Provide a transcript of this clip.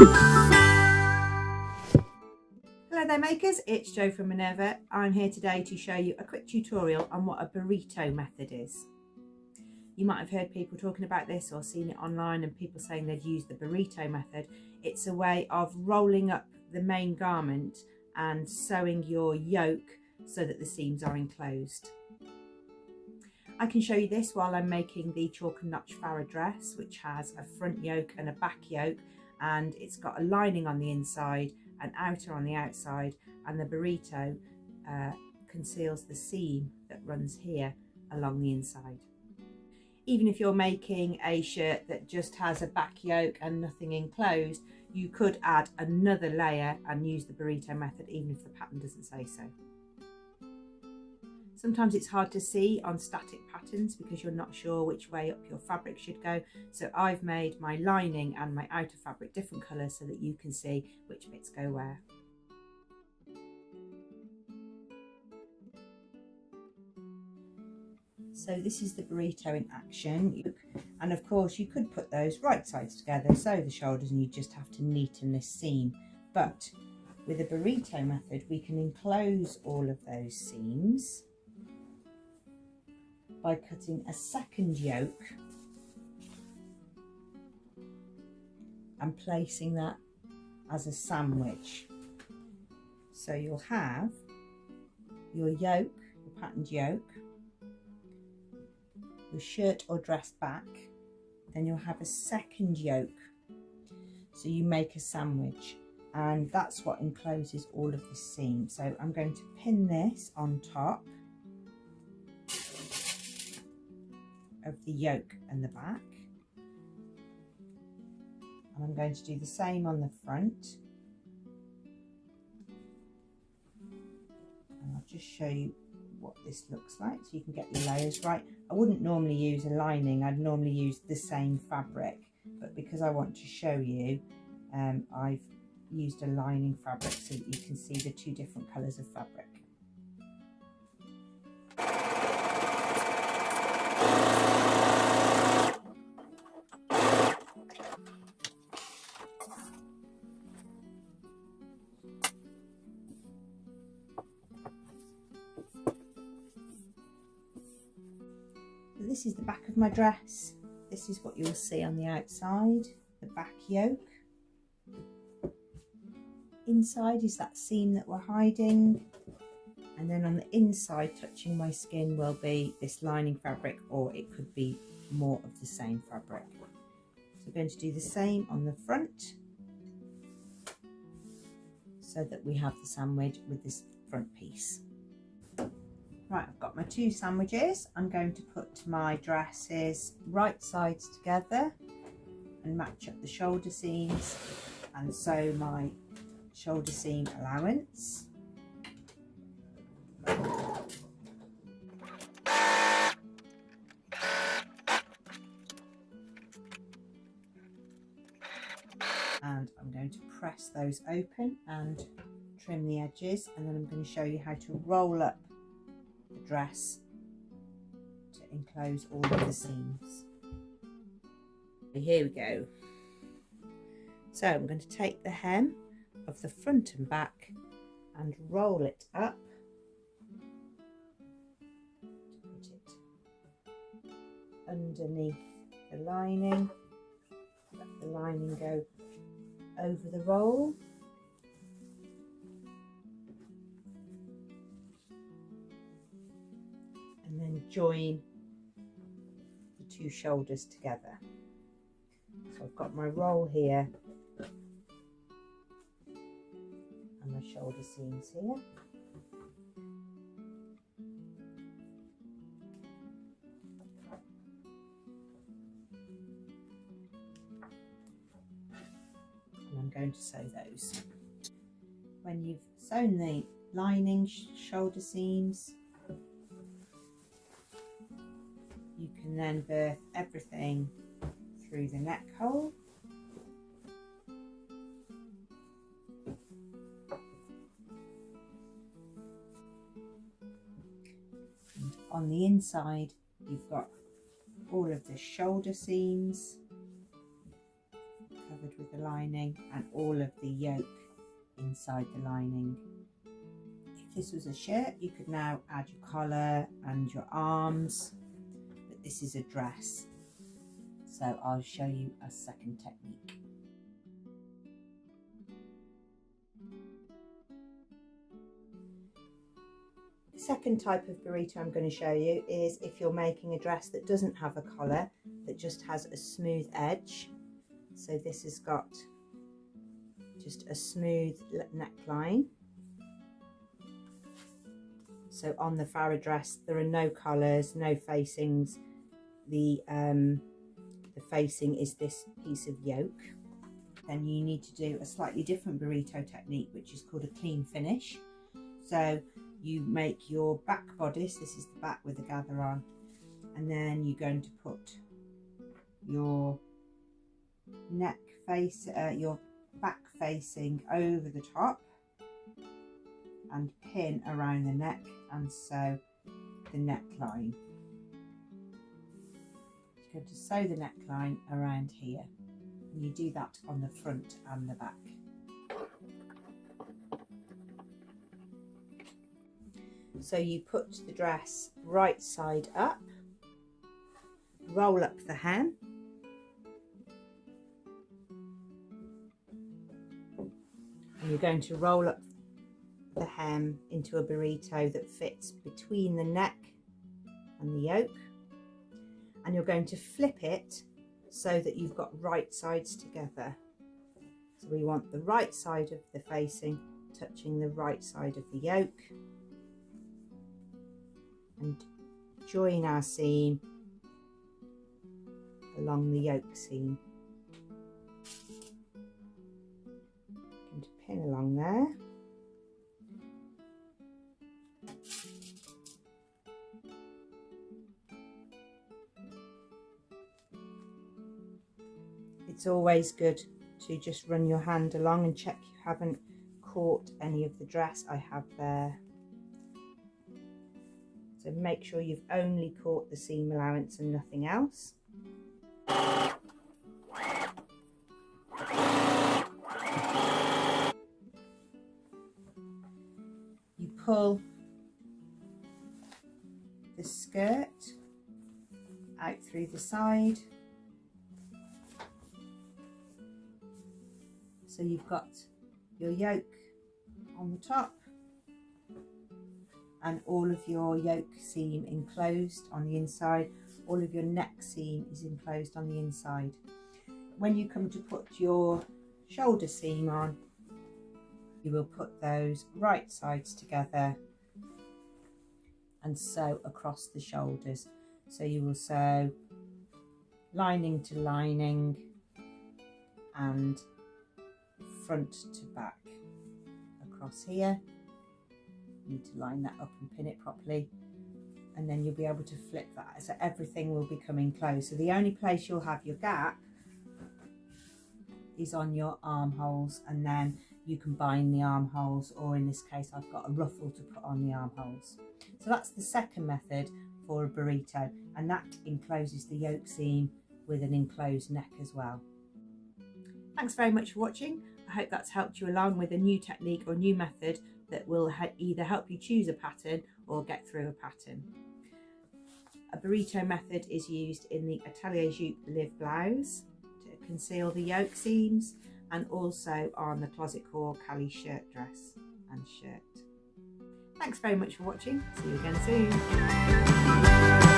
Hello there makers, it's Jo from Minerva. I'm here today to show you a quick tutorial on what a burrito method is. You might have heard people talking about this or seen it online and people saying they'd use the burrito method. It's a way of rolling up the main garment and sewing your yoke so that the seams are enclosed. I can show you this while I'm making the chalk and notch Farah dress, which has a front yoke and a back yoke, and it's got a lining on the inside, an outer on the outside, and the burrito conceals the seam that runs here along the inside. Even if you're making a shirt that just has a back yoke and nothing enclosed, you could add another layer and use the burrito method even if the pattern doesn't say so. Sometimes it's hard to see on static patterns because you're not sure which way up your fabric should go, so I've made my lining and my outer fabric different colours so that you can see which bits go where. So this is the burrito in action, and of course you could put those right sides together, sew the shoulders, and you just have to neaten this seam. But with the burrito method we can enclose all of those seams by cutting a second yoke and placing that as a sandwich. So you'll have your yoke, your patterned yoke, your shirt or dress back, then you'll have a second yoke. So you make a sandwich, and that's what encloses all of the seam. So I'm going to pin this on top of the yoke and the back, and I'm going to do the same on the front, and I'll just show you what this looks like so you can get your layers right. I wouldn't normally use a lining, I'd normally use the same fabric, but because I want to show you, I've used a lining fabric so that you can see the two different colours of fabric. This is the back of my dress. This is what you'll see on the outside, the back yoke. Inside is that seam that we're hiding, and then on the inside touching my skin will be this lining fabric, or it could be more of the same fabric. So we're going to do the same on the front so that we have the sandwich with this front piece. Right, I've got my two sandwiches. I'm going to put my dresses right sides together and match up the shoulder seams and sew my shoulder seam allowance. And I'm going to press those open and trim the edges, and then I'm going to show you how to roll up the dress to enclose all of the seams. Here we go. So I'm going to take the hem of the front and back and roll it up to put it underneath the lining. Let the lining go over the roll. And then join the two shoulders together. So I've got my roll here and my shoulder seams here. And I'm going to sew those. When you've sewn the lining, shoulder seams, you can then birth everything through the neck hole. And on the inside, you've got all of the shoulder seams covered with the lining and all of the yoke inside the lining. If this was a shirt, you could now add your collar and your arms, but this is a dress, so I'll show you a second technique. The second type of burrito I'm going to show you is if you're making a dress that doesn't have a collar, that just has a smooth edge. So this has got just a smooth neckline. So on the Farah dress there are no collars, no facings. The facing is this piece of yoke. Then you need to do a slightly different burrito technique, which is called a clean finish. So you make your back bodice, this is the back with the gather on, and then you're going to put your your back facing over the top and pin around the neck and sew the neckline. You're going to sew the neckline around here, and you do that on the front and the back. So you put the dress right side up, roll up the hem, and you're going to roll up the hem into a burrito that fits between the neck and the yoke, and you're going to flip it so that you've got right sides together. So we want the right side of the facing touching the right side of the yoke, and join our seam along the yoke seam. Going to pin along there. It's always good to just run your hand along and check you haven't caught any of the dress I have there. So make sure you've only caught the seam allowance and nothing else. You pull the skirt out through the side. So you've got your yoke on the top and all of your yoke seam enclosed on the inside. All of your neck seam is enclosed on the inside. When you come to put your shoulder seam on, you will put those right sides together and sew across the shoulders. So you will sew lining to lining and front to back across here. You need to line that up and pin it properly, and then you'll be able to flip that, so everything will be coming close. So the only place you'll have your gap is on your armholes, and then you can bind the armholes, or in this case I've got a ruffle to put on the armholes. So that's the second method for a burrito, and that encloses the yoke seam with an enclosed neck as well. Thanks very much for watching. I hope that's helped you along with a new technique or new method that will either help you choose a pattern or get through a pattern. A burrito method is used in the Atelier Jupe Live blouse to conceal the yoke seams, and also on the Closet Core Cali shirt dress and shirt. Thanks very much for watching. See you again soon.